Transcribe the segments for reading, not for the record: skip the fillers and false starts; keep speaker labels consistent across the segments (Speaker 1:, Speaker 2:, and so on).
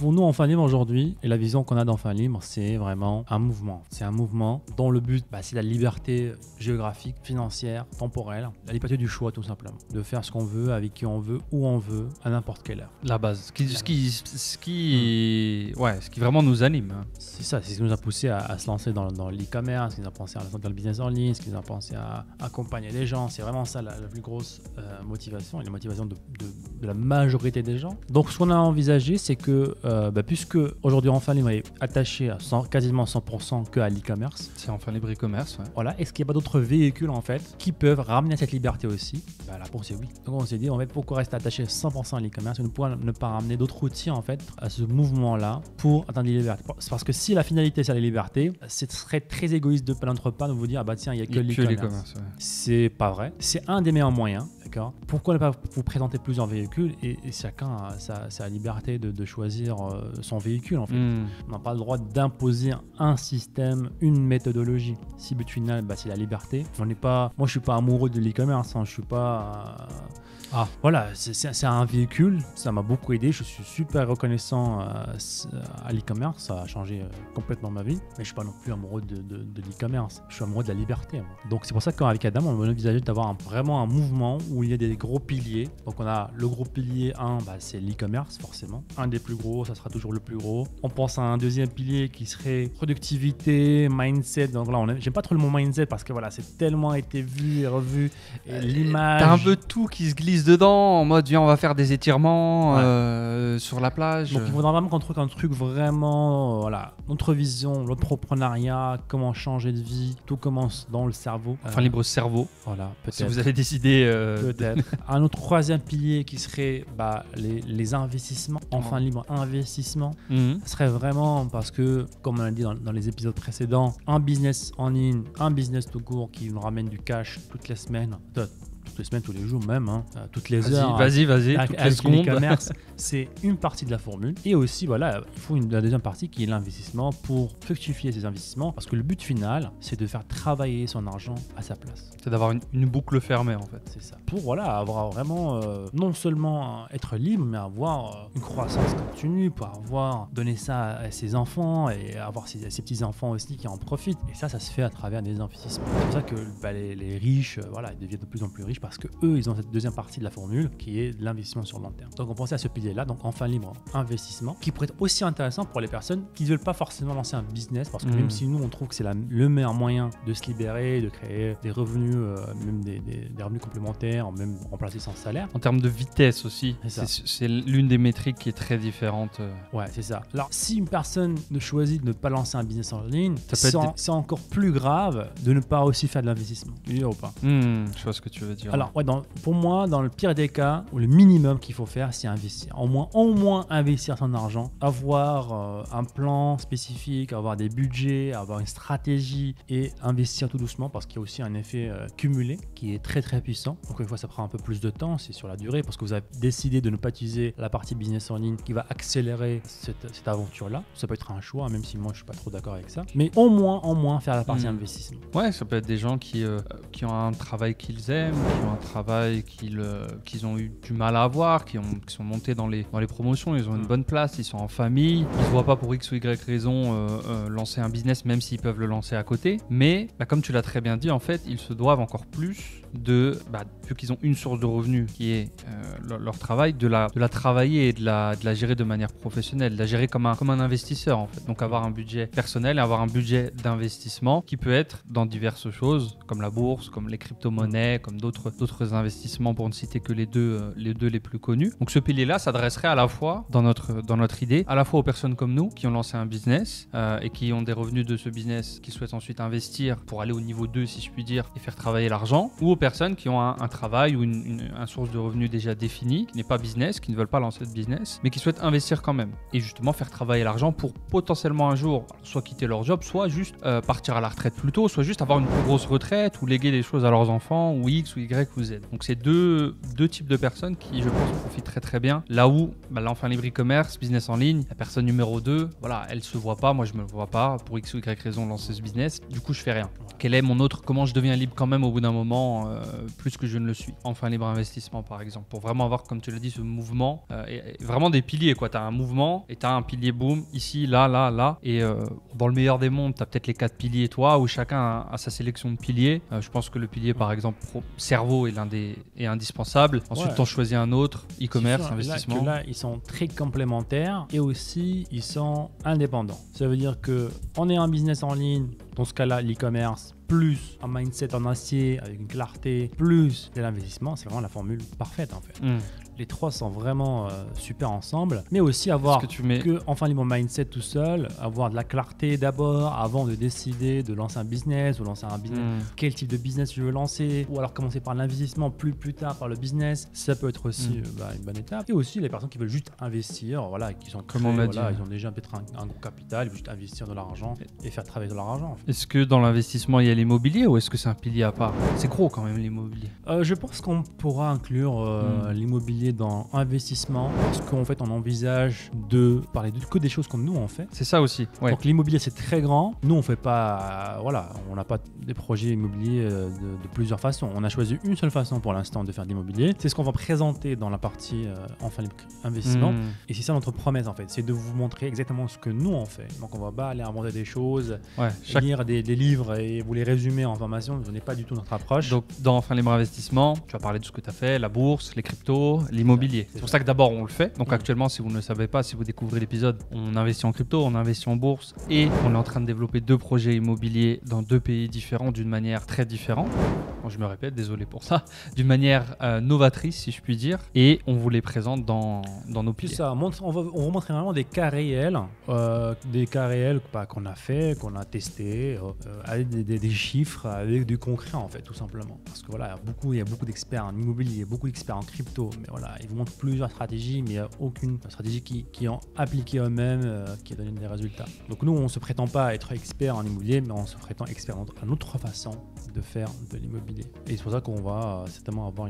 Speaker 1: Pour nous, Enfants Libres aujourd'hui, et la vision qu'on a d'Enfants Libres, c'est vraiment un mouvement. C'est un mouvement dont le but, c'est la liberté géographique, financière, temporelle, la liberté du choix tout simplement. De faire ce qu'on veut, avec qui on veut, où on veut, à n'importe quelle heure.
Speaker 2: La base. Ce qui vraiment nous anime.
Speaker 1: C'est ça, c'est ce qui nous a poussé à se lancer dans l'e-commerce, ce qui nous a poussé à lancer dans le business en ligne, ce qui nous a poussé à accompagner les gens. C'est vraiment ça la plus grosse motivation, et la motivation de la majorité des gens. Donc ce qu'on a envisagé, c'est que puisque aujourd'hui Enfants Libres est attaché à quasiment 100% que à l'e-commerce.
Speaker 2: C'est Enfants Libres e-commerce. Ouais.
Speaker 1: Voilà, est-ce qu'il n'y a pas d'autres véhicules en fait qui peuvent ramener cette liberté aussi? La réponse est oui. Donc on s'est dit en fait pourquoi rester attaché 100% à l'e-commerce et ne pas ramener d'autres outils en fait à ce mouvement-là pour atteindre les libertés. C'est parce que si la finalité c'est la liberté, ce serait très égoïste de notre part de vous dire tiens il n'y a que l'e-commerce. Ouais. C'est pas vrai. C'est un des meilleurs moyens. D'accord. Pourquoi ne pas vous présenter plusieurs véhicules et chacun a sa liberté de choisir son véhicule en fait. On n'a pas le droit d'imposer un système, une méthodologie. Si but final c'est la liberté. Moi je suis pas amoureux de l'e-commerce, je suis pas voilà, c'est un véhicule, ça m'a beaucoup aidé, je suis super reconnaissant à l'e-commerce, ça a changé complètement ma vie, mais je suis pas non plus amoureux de l'e-commerce, je suis amoureux de la liberté. Moi. Donc c'est pour ça qu'avec Adam, on a envisagé d'avoir vraiment un mouvement où il y a des gros piliers. Donc on a le gros pilier 1, c'est l'e-commerce forcément, un des plus gros, ça sera toujours le plus gros. On pense à un deuxième pilier qui serait productivité, mindset. Donc là, j'aime pas trop le mot mindset parce que voilà, c'est tellement été vu et revu, et l'image.
Speaker 2: T'as un peu tout qui se glisse dedans en mode viens on va faire des étirements sur la plage.
Speaker 1: Donc il faudra vraiment qu'on trouve un truc vraiment notre vision, l'entrepreneuriat, comment changer de vie, tout commence dans le cerveau.
Speaker 2: Enfants Libres cerveau.
Speaker 1: Voilà, peut-être.
Speaker 2: Si vous avez décidé
Speaker 1: peut-être. Un autre troisième pilier qui serait les investissements. Enfants Libres investissement. Ce serait vraiment parce que comme on l'a dit dans les épisodes précédents, un business en ligne, un business tout court qui nous ramène du cash toutes les semaines, tous les jours même, toutes les heures.
Speaker 2: Vas-y, toutes les secondes.
Speaker 1: L'e-commerce, c'est une partie de la formule. Et aussi, il faut la deuxième partie qui est l'investissement pour fructifier ces investissements. Parce que le but final, c'est de faire travailler son argent à sa place.
Speaker 2: C'est d'avoir une boucle fermée en fait.
Speaker 1: C'est ça. Pour avoir vraiment, non seulement être libre, mais avoir une croissance continue, pour donner ça à ses enfants et avoir ses petits-enfants aussi qui en profitent. Et ça se fait à travers des investissements. C'est pour ça que les riches, ils deviennent de plus en plus riches parce que eux, ils ont cette deuxième partie de la formule qui est l'investissement sur le long terme. Donc on pensait à ce pilier-là, donc Enfants Libres investissement, qui pourrait être aussi intéressant pour les personnes qui ne veulent pas forcément lancer un business, parce que même si nous on trouve que c'est le meilleur moyen de se libérer, de créer des revenus, même des revenus complémentaires, même remplacer son salaire.
Speaker 2: En termes de vitesse aussi, c'est l'une des métriques qui est très différente.
Speaker 1: Ouais, c'est ça. Alors si une personne choisit de ne pas lancer un business en ligne, c'est encore plus grave de ne pas aussi faire de l'investissement. Tu veux dire ou pas?
Speaker 2: Je vois ce que tu veux dire.
Speaker 1: Alors, pour moi, dans le pire des cas, le minimum qu'il faut faire, c'est investir. Au moins investir son argent, avoir un plan spécifique, avoir des budgets, avoir une stratégie et investir tout doucement parce qu'il y a aussi un effet cumulé qui est très très puissant. Donc une fois, ça prend un peu plus de temps, c'est sur la durée parce que vous avez décidé de ne pas utiliser la partie business en ligne qui va accélérer cette aventure-là. Ça peut être un choix, même si moi je suis pas trop d'accord avec ça. Mais au moins faire la partie investissement.
Speaker 2: Ouais, ça peut être des gens qui ont un travail qu'ils aiment, qui ont un travail qu'ils ont eu du mal à avoir, qui sont montés dans les promotions, ils ont une bonne place, ils sont en famille, ils ne se voient pas pour X ou Y raison lancer un business même s'ils peuvent le lancer à côté. Mais comme tu l'as très bien dit, en fait, ils se doivent encore plus vu qu'ils ont une source de revenus qui est leur travail, de la travailler et de la gérer de manière professionnelle, de la gérer comme un investisseur en fait. Donc avoir un budget personnel et avoir un budget d'investissement qui peut être dans diverses choses comme la bourse, comme les crypto-monnaies, comme d'autres investissements pour ne citer que les deux les plus connus. Donc ce pilier-là s'adresserait à la fois dans notre idée, à la fois aux personnes comme nous qui ont lancé un business et qui ont des revenus de ce business, qui souhaitent ensuite investir pour aller au niveau 2 si je puis dire et faire travailler l'argent, ou aux personnes qui ont un travail ou une source de revenus déjà définie, qui n'est pas business, qui ne veulent pas lancer de business, mais qui souhaitent investir quand même et justement faire travailler l'argent pour potentiellement un jour soit quitter leur job, soit juste partir à la retraite plus tôt, soit juste avoir une plus grosse retraite ou léguer des choses à leurs enfants ou X ou Y Y ou Z. Donc c'est deux types de personnes qui, je pense, profitent très très bien. Là où, là, enfin, libre e-commerce, business en ligne, la personne numéro 2, voilà, elle se voit pas, moi je me vois pas, pour X ou Y raison lancer ce business, du coup je fais rien. Quel est mon autre, comment je deviens libre quand même au bout d'un moment, plus que je ne le suis. Enfin libre investissement par exemple, pour vraiment avoir, comme tu l'as dit, ce mouvement, et vraiment des piliers quoi. Tu as un mouvement et tu as un pilier boom, ici, là, et dans le meilleur des mondes, tu as peut-être les 4 piliers toi, où chacun a sa sélection de piliers. Je pense que le pilier par exemple cerveau est indispensable. Ensuite on choisit un autre, e-commerce, investissement.
Speaker 1: Là, ils sont très complémentaires et aussi ils sont indépendants. Ça veut dire que on est un business en ligne, dans ce cas-là l'e-commerce, plus un mindset en acier avec une clarté, plus de l'investissement, c'est vraiment la formule parfaite en fait. Les trois sont vraiment super ensemble, mais aussi avoir enfin libre mindset tout seul, avoir de la clarté d'abord avant de décider de lancer un business ou lancer un business. Quel type de business je veux lancer, ou alors commencer par l'investissement plus tard par le business, ça peut être aussi une bonne étape. Et aussi les personnes qui veulent juste investir, voilà, qui sont
Speaker 2: comme on l'a dit,
Speaker 1: ils ont déjà peut-être un gros capital, ils veulent juste investir de l'argent et faire travailler de leur argent. En fait.
Speaker 2: Est-ce que dans l'investissement il y a l'immobilier ou est-ce que c'est un pilier à part? C'est gros quand même l'immobilier.
Speaker 1: Je pense qu'on pourra inclure l'immobilier dans investissement parce qu'en fait on envisage de parler que des choses comme nous on fait.
Speaker 2: C'est ça aussi. Ouais.
Speaker 1: Donc l'immobilier c'est très grand. Nous on fait pas, on n'a pas des projets immobiliers de plusieurs façons. On a choisi une seule façon pour l'instant de faire de l'immobilier. C'est ce qu'on va présenter dans la partie enfin investissement. Et c'est ça notre promesse en fait, c'est de vous montrer exactement ce que nous on fait. Donc on va pas aller inventer des choses, lire des livres et vous les résumer en formation. Ce n'est pas du tout notre approche.
Speaker 2: Donc dans Enfin Libre Investissement, tu as parlé de ce que tu as fait, la bourse, les cryptos, l'immobilier. C'est pour ça que d'abord on le fait. Donc actuellement, si vous ne le savez pas, si vous découvrez l'épisode, on investit en crypto, on investit en bourse et on est en train de développer 2 projets immobiliers dans 2 pays différents d'une manière très différente. Bon, je me répète, désolé pour ça. D'une manière novatrice, si je puis dire. Et on vous les présente dans nos piliers.
Speaker 1: C'est ça. On vous montrer vraiment des cas réels qu'on a fait, qu'on a testé, avec des chiffres, avec du concret en fait, tout simplement. Parce que voilà, il y a beaucoup d'experts en immobilier, beaucoup d'experts en crypto, mais voilà, ils vous montrent plusieurs stratégies, mais il n'y a aucune stratégie qui ont appliqué eux-mêmes, qui a donné des résultats. Donc nous, on ne se prétend pas être expert en immobilier, mais on se prétend expert dans une autre façon de faire de l'immobilier. Et c'est pour ça qu'on va certainement avoir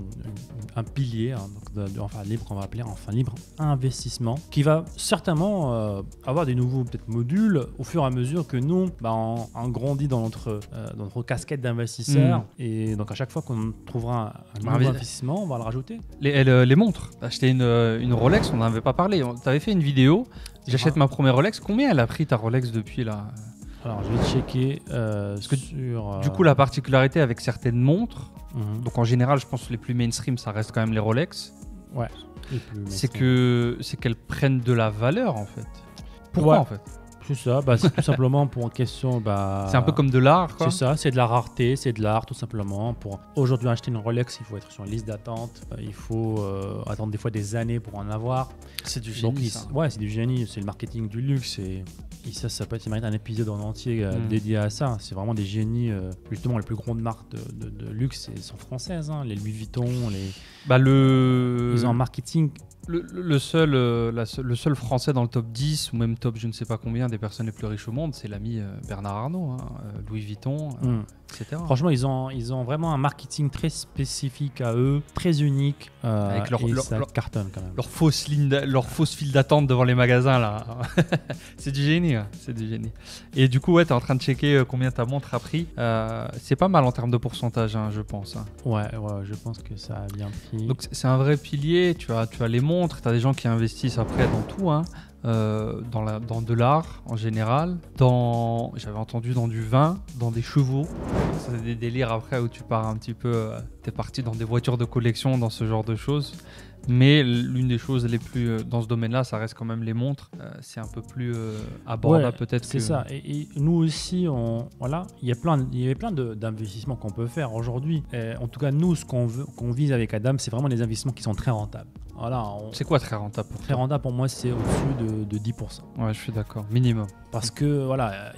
Speaker 1: un pilier de Enfin Libre, qu'on va appeler Enfin Libre Investissement, qui va certainement avoir des nouveaux peut-être modules au fur et à mesure que nous, on grandit dans notre casquette d'investisseur. Et donc à chaque fois qu'on trouvera un nouveau investissement, on va le rajouter.
Speaker 2: Les montres. Acheter une Rolex, on n'en avait pas parlé. Tu avais fait une vidéo. J'achète ma première Rolex. Combien elle a pris ta Rolex depuis là?
Speaker 1: Alors je vais checker
Speaker 2: du coup, la particularité avec certaines montres, donc en général, je pense que les plus mainstream, ça reste quand même les Rolex.
Speaker 1: Ouais.
Speaker 2: C'est qu'elles prennent de la valeur en fait. Pourquoi en fait?
Speaker 1: C'est ça, c'est tout simplement pour une question.
Speaker 2: C'est un peu comme de l'art, quoi.
Speaker 1: C'est ça, c'est de la rareté, c'est de l'art tout simplement. Pour aujourd'hui acheter une Rolex, il faut être sur une liste d'attente. Il faut attendre des fois des années pour en avoir.
Speaker 2: C'est du génie. Ça.
Speaker 1: Ouais, c'est du génie. C'est le marketing du luxe. Et ça peut être un épisode en entier dédié à ça. C'est vraiment des génies. Justement, les plus grandes marques de luxe sont françaises. Les Louis Vuitton, ils ont un marketing.
Speaker 2: Le seul français dans le top 10 ou même top je ne sais pas combien des personnes les plus riches au monde, c'est l'ami Bernard Arnault, Louis Vuitton, etc.
Speaker 1: Franchement, ils ont vraiment un marketing très spécifique à eux, très unique.
Speaker 2: Avec
Speaker 1: ça cartonne quand même.
Speaker 2: Leur fausse file d'attente devant les magasins là. C'est du génie, c'est du génie. Et du coup, tu es en train de checker combien ta montre a pris. C'est pas mal en termes de pourcentage, je pense.
Speaker 1: Ouais, je pense que ça a bien pris.
Speaker 2: Donc c'est un vrai pilier. Tu as les montres, tu as des gens qui investissent après dans tout, dans de l'art en général, j'avais entendu dans du vin, dans des chevaux. C'est des délires après où tu pars un petit peu, t'es parti dans des voitures de collection, dans ce genre de choses. Mais l'une des choses les plus dans ce domaine-là, ça reste quand même les montres. C'est un peu plus abordable peut-être.
Speaker 1: C'est ça. Et nous aussi, il y avait plein d'investissements qu'on peut faire aujourd'hui. En tout cas, nous, ce qu'on vise avec Adam, c'est vraiment des investissements qui sont très rentables.
Speaker 2: C'est quoi très rentable pour toi?
Speaker 1: Très rentable pour moi, c'est au-dessus de 10%.
Speaker 2: Ouais, je suis d'accord. Minimum.
Speaker 1: Parce que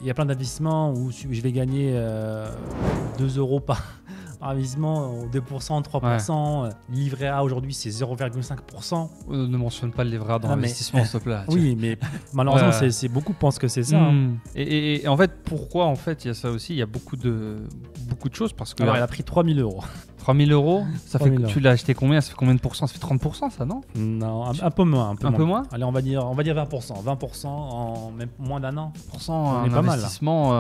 Speaker 1: il y a plein d'investissements où je vais gagner 2 euros par investissement, 2%, 3%. Livret A aujourd'hui, c'est 0,5%.
Speaker 2: Ne mentionne pas le livret A dans l'investissement, s'il te plaît.
Speaker 1: Oui, mais malheureusement, beaucoup pensent que c'est ça.
Speaker 2: Et en fait, pourquoi en fait il y a ça aussi? Il y a beaucoup de choses parce que.
Speaker 1: Alors, elle a pris 3 000 euros.
Speaker 2: 3 000 euros, ça
Speaker 1: 3
Speaker 2: fait
Speaker 1: 000
Speaker 2: tu l'as acheté combien? Ça fait combien de pourcents? Ça fait 30%, ça, non?
Speaker 1: Non, un peu moins.
Speaker 2: Un peu moins?
Speaker 1: Allez, on va dire 20%. 20% en même moins d'un an.
Speaker 2: On
Speaker 1: est pas mal, là.
Speaker 2: investissement,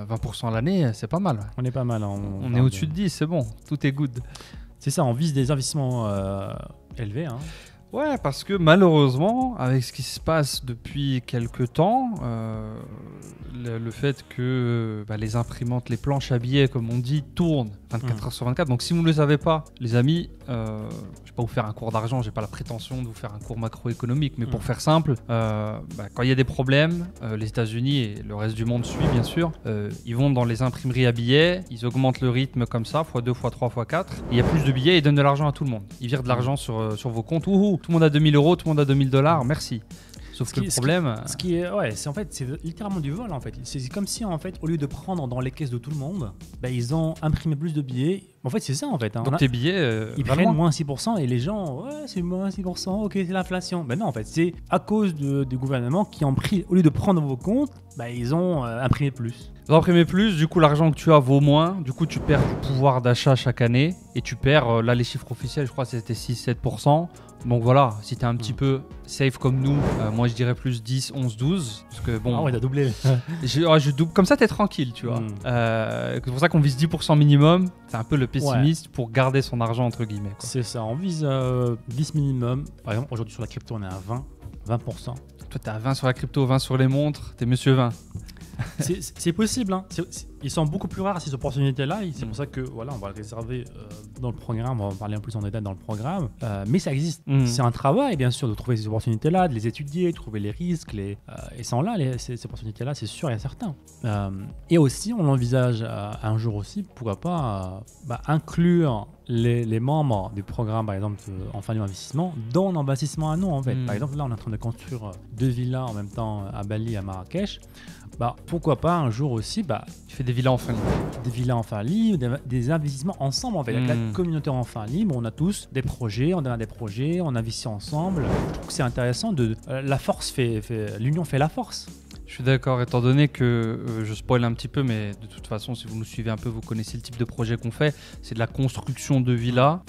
Speaker 2: 20% à l'année, c'est pas mal.
Speaker 1: On est pas mal.
Speaker 2: On est au-dessus de 10, c'est bon, tout est good.
Speaker 1: C'est ça, on vise des investissements élevés. Hein.
Speaker 2: Ouais, parce que malheureusement, avec ce qui se passe depuis quelques temps, le fait que les imprimantes, les planches à billets, comme on dit, tournent 24 heures sur 24. Donc si vous ne le savez pas, les amis, je ne vais pas vous faire un cours d'argent, j'ai pas la prétention de vous faire un cours macroéconomique, mais pour faire simple, quand il y a des problèmes, les États-Unis et le reste du monde suit bien sûr, ils vont dans les imprimeries à billets, ils augmentent le rythme comme ça, x2, x3, x4, et il y a plus de billets et ils donnent de l'argent à tout le monde. Ils virent de l'argent sur vos comptes. Ouhou, tout le monde a 2000 euros, tout le monde a 2000 $, merci. Sauf que le problème...
Speaker 1: c'est littéralement du vol en fait. C'est comme si en fait, au lieu de prendre dans les caisses de tout le monde, ils ont imprimé plus de billets. En fait, c'est ça en fait. Hein.
Speaker 2: Donc tes billets,
Speaker 1: ils prennent moins 6% et les gens, ouais, c'est moins 6%, ok, c'est l'inflation. Ben non, en fait, c'est à cause des gouvernements qui ont pris, au lieu de prendre vos comptes, ils ont imprimé plus.
Speaker 2: Ils ont imprimé plus, du coup l'argent que tu as vaut moins, du coup tu perds du pouvoir d'achat chaque année et tu perds, là les chiffres officiels, je crois que c'était 6-7%. Donc voilà, si tu es un petit peu safe comme nous, moi je dirais plus 10, 11, 12. Parce que bon.
Speaker 1: Ah ouais, t'as doublé.
Speaker 2: je double. Comme ça, t'es tranquille, tu vois. C'est pour ça qu'on vise 10% minimum. C'est un peu le pessimiste pour garder son argent, entre guillemets. Quoi.
Speaker 1: C'est ça, on vise 10 minimum. Par exemple, aujourd'hui sur la crypto, on est à 20%.
Speaker 2: Toi, t'es à 20 sur la crypto, 20 sur les montres, t'es monsieur 20.
Speaker 1: C'est possible, hein. Ils sont beaucoup plus rares ces opportunités-là. C'est pour ça que voilà, on va le réserver dans le programme. On va en parler un peu plus en détail dans le programme. Mais ça existe. C'est un travail, bien sûr, de trouver ces opportunités-là, de les étudier, de trouver les risques. Et sans là, ces opportunités-là, c'est sûr et certain. Et aussi, on envisage un jour aussi, pourquoi pas, inclure les membres du programme, par exemple, Enfin Libre Investissement, dans l'investissement à nous, en fait. Par exemple, là, on est en train de construire 2 villas en même temps à Bali et à Marrakech. Pourquoi pas un jour aussi,
Speaker 2: tu fais des villas enfin libres.
Speaker 1: Des villas enfin libres, des investissements ensemble en fait. Avec la communauté enfin libre, on a tous des projets, on donne des projets, on investit ensemble. Je trouve que c'est intéressant. La force l'union fait la force.
Speaker 2: Je suis d'accord, étant donné que je spoil un petit peu, mais de toute façon, si vous nous suivez un peu, vous connaissez le type de projet qu'on fait. C'est de la construction de villas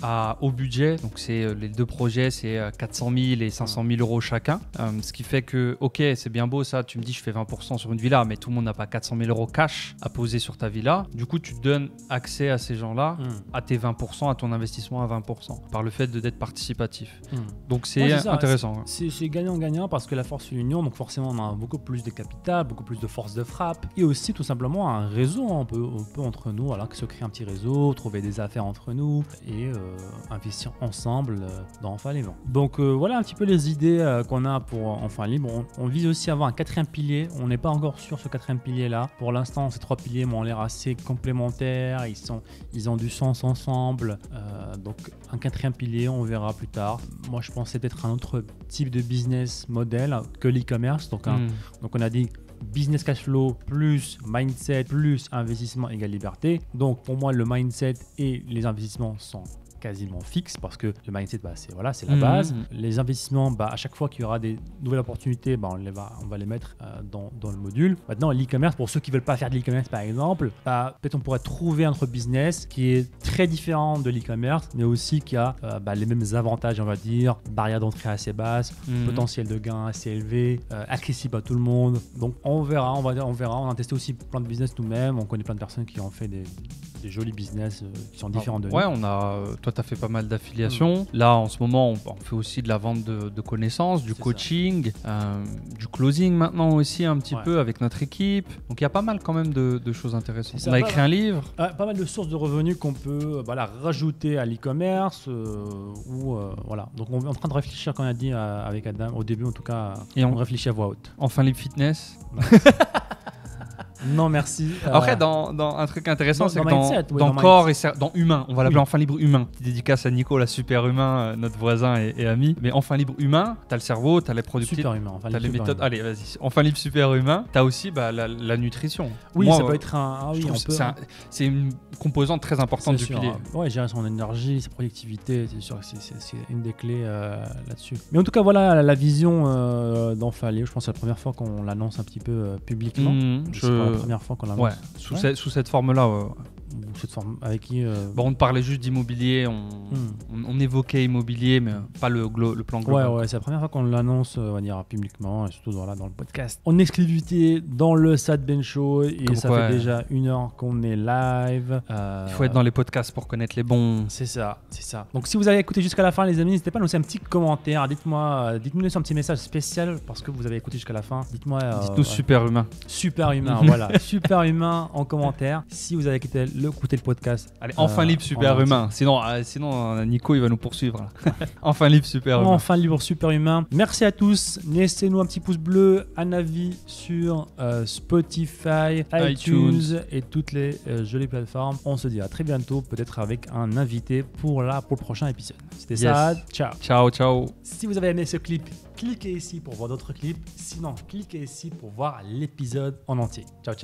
Speaker 2: au budget. Donc, les 2 projets, c'est 400 000 et 500 000 euros chacun. Ce qui fait que, ok, c'est bien beau ça, tu me dis je fais 20% sur une villa, mais tout le monde n'a pas 400 000 euros cash à poser sur ta villa. Du coup, tu donnes accès à ces gens-là, à tes 20%, à ton investissement à 20%, par le fait d'être participatif. Donc, c'est intéressant.
Speaker 1: C'est gagnant-gagnant parce que la force fait l'union, donc forcément, on a beaucoup plus de capital, beaucoup plus de force de frappe et aussi tout simplement un réseau. On peut entre nous se créer un petit réseau, trouver des affaires entre nous et investir ensemble dans Enfin Libre. Donc voilà un petit peu les idées qu'on a pour Enfin Libre. On vise aussi à avoir un 4e pilier. On n'est pas encore sur ce 4e pilier là. Pour l'instant, ces 3 piliers m'ont l'air assez complémentaires. Ils ont du sens ensemble. Donc un 4e pilier, on verra plus tard. Moi, je pensais peut-être un autre type de business model que l'e-commerce. Donc on a dit business cash flow plus mindset plus investissement égale liberté. Donc pour moi, le mindset et les investissements sont quasiment fixe parce que le mindset c'est la base. Les investissements, à chaque fois qu'il y aura des nouvelles opportunités, on va les mettre dans le module. Maintenant, l'e-commerce, pour ceux qui veulent pas faire de l'e-commerce par exemple, peut-être on pourrait trouver un autre business qui est très différent de l'e-commerce mais aussi qui a les mêmes avantages, on va dire, barrière d'entrée assez basse, potentiel de gain assez élevé, accessible à tout le monde. Donc on verra. On a testé aussi plein de business nous-mêmes, on connaît plein de personnes qui ont fait des jolis business qui sont différents de nous.
Speaker 2: Ouais, toi tu as fait pas mal d'affiliations. Là en ce moment on fait aussi de la vente de connaissances, du coaching, du closing maintenant aussi un petit peu avec notre équipe. Donc il y a pas mal quand même de choses intéressantes. On a écrit un livre.
Speaker 1: Pas mal de sources de revenus qu'on peut rajouter à l'e-commerce voilà. Donc on est en train de réfléchir, comme on a dit avec Adam au début en tout cas, et on réfléchit à voix haute.
Speaker 2: Enfin Libre Fitness.
Speaker 1: Non, merci.
Speaker 2: Après, dans un truc intéressant, c'est que dans corps et dans humain, on va l'appeler Enfin Libre Humain. Dédicace à Nico, la super humain, notre voisin et ami. Mais Enfin Libre Humain, t'as le cerveau, t'as les productivités,
Speaker 1: super humain,
Speaker 2: t'as les méthodes. Allez, vas-y. Enfin Libre Super Humain, t'as aussi la nutrition.
Speaker 1: Oui, ça peut être un.
Speaker 2: C'est une composante très importante du pilier.
Speaker 1: Ouais, gérer son énergie, sa productivité, c'est sûr que c'est une des clés là-dessus. Mais en tout cas, voilà la vision d'Enfant Libre. Je pense que c'est la première fois qu'on l'annonce un petit peu publiquement. La première fois qu'on l'annonce.
Speaker 2: Sous cette forme-là.
Speaker 1: avec qui
Speaker 2: Bon, on parlait juste d'immobilier, on évoquait immobilier, mais pas le plan global.
Speaker 1: Ouais, c'est la première fois qu'on l'annonce, on va dire, publiquement, et surtout dans le podcast. En exclusivité dans le Sad Ben Show, et
Speaker 2: Comme
Speaker 1: ça
Speaker 2: quoi,
Speaker 1: fait déjà 1 heure qu'on est live.
Speaker 2: Il faut être dans les podcasts pour connaître les bons.
Speaker 1: C'est ça. Donc si vous avez écouté jusqu'à la fin, les amis, n'hésitez pas à nous laisser un petit commentaire. Dites-nous un petit message spécial parce que vous avez écouté jusqu'à la fin. Dites-nous
Speaker 2: super humain.
Speaker 1: Super humain, voilà. Super humain en commentaire. Si vous avez écouté le podcast.
Speaker 2: Allez, enfin libre super humain. Sinon, Nico, il va nous poursuivre. Là. Enfin libre super humain.
Speaker 1: Enfin libre super humain. Merci à tous. Laissez-nous un petit pouce bleu, un avis sur Spotify, iTunes et toutes les jolies plateformes. On se dit à très bientôt, peut-être avec un invité pour le prochain épisode. C'était ça.
Speaker 2: Ciao.
Speaker 1: Si vous avez aimé ce clip, cliquez ici pour voir d'autres clips. Sinon, cliquez ici pour voir l'épisode en entier. Ciao.